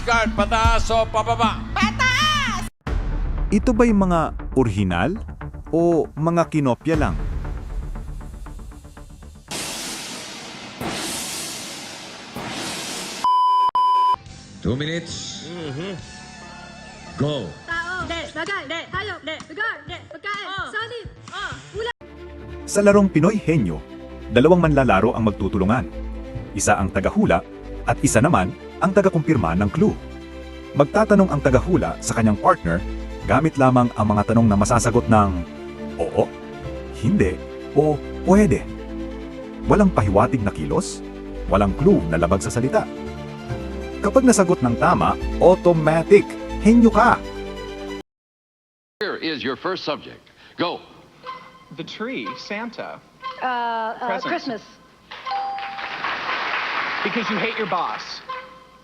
card, pataas o pababa? Pataas! Ito ba'y mga orihinal o mga kinopya lang? Two minutes. Go. Tao. De. Bagay. De. Hayop. De. Lugar. De. Pagkain. Sanib. Ulam. Sa larong Pinoy Henyo, dalawang manlalaro ang magtutulungan. Isa ang tagahula at isa naman ang tagakumpirma ng clue. Magtatanong ang tagahula sa kanyang partner gamit lamang ang mga tanong na masasagot ng oo, hindi, o pwede. Walang pahiwatig na kilos, walang clue na labag sa salita. Kapag nasagot ng tama, automatic, henyo ka! Here is your first subject. Go. The tree, Santa. Presents. Christmas. Because you hate your boss.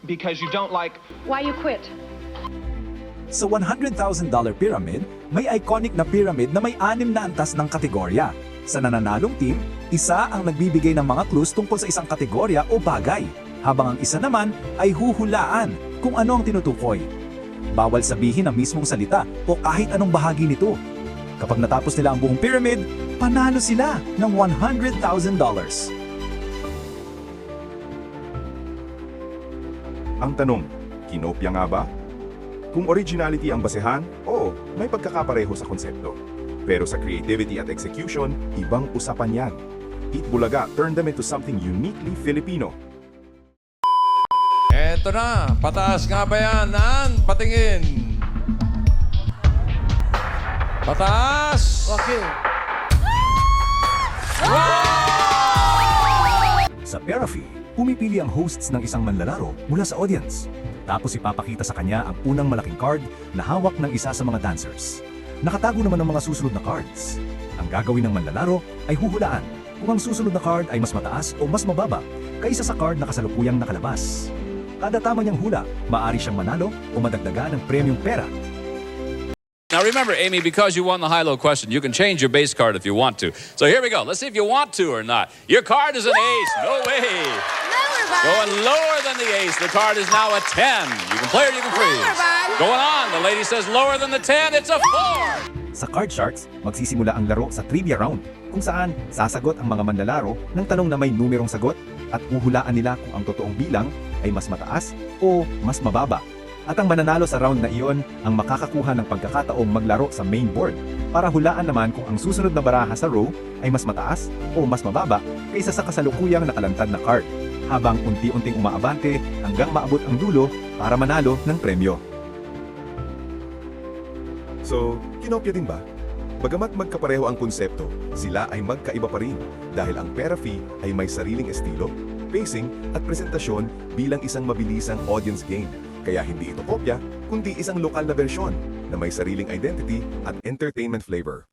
Because you don't like... Why you quit? Sa $100,000 pyramid, may iconic na pyramid na may 6 na antas ng kategorya. Sa nananalong team, isa ang nagbibigay ng mga clues tungkol sa isang kategorya o bagay, habang ang isa naman ay huhulaan kung ano ang tinutukoy. Bawal sabihin ang mismong salita o kahit anong bahagi nito. Kapag natapos nila ang buong pyramid, panalo sila ng $100,000. Ang tanong, kinopya nga ba? Kung originality ang basehan, oo, may pagkakapareho sa konsepto. Pero sa creativity at execution, ibang usapan yan. Eat Bulaga turned them into something uniquely Filipino. Eto na, pataas nga ba yan? Naan? Patingin. Pataas! Okay. Sa Perafee, pumipili ang hosts ng isang manlalaro mula sa audience. Tapos ipapakita sa kanya ang unang malaking card na hawak ng isa sa mga dancers. Nakatago naman ang mga susunod na cards. Ang gagawin ng manlalaro ay huhulaan kung ang susunod na card ay mas mataas o mas mababa kaysa sa card na kasalukuyang nakalabas. Kada tama niyang hula, maaari siyang manalo o madagdagan ng premium pera. Now remember, Amy, because you won the high-low question, you can change your base card if you want to. So here we go. Let's see if you want to or not. Your card is an ace. No way. Lower, Bud. Going lower than the ace. The card is now a 10. You can play or you can freeze. Lower, Bud. Going on. The lady says lower than the 10. It's a 4. Sa Card Sharks, magsisimula ang laro sa trivia round, kung saan sasagot ang mga manlalaro ng tanong na may numerong sagot at huhulaan nila kung ang totoong bilang ay mas mataas o mas mababa. At ang mananalo sa round na iyon ang makakakuha ng pagkakataong maglaro sa main board para hulaan naman kung ang susunod na baraha sa row ay mas mataas o mas mababa kaysa sa kasalukuyang nakalantad na card, habang unti-unting umaabante hanggang maabot ang dulo para manalo ng premyo. So, kinopya din ba? Bagamat magkapareho ang konsepto, sila ay magkaiba pa rin dahil ang Perafee ay may sariling estilo, pacing at presentasyon bilang isang mabilisang audience game. Kaya hindi ito kopya, kundi isang lokal na bersyon na may sariling identity at entertainment flavor.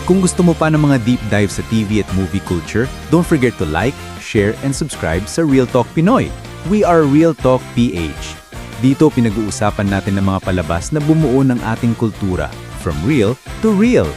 Kung gusto mo pa ng mga deep dive sa TV at movie culture, don't forget to like, share, and subscribe sa Real Talk Pinoy. We are Real Talk PH. Dito pinag-uusapan natin ng mga palabas na bumuo ng ating kultura, from real to real.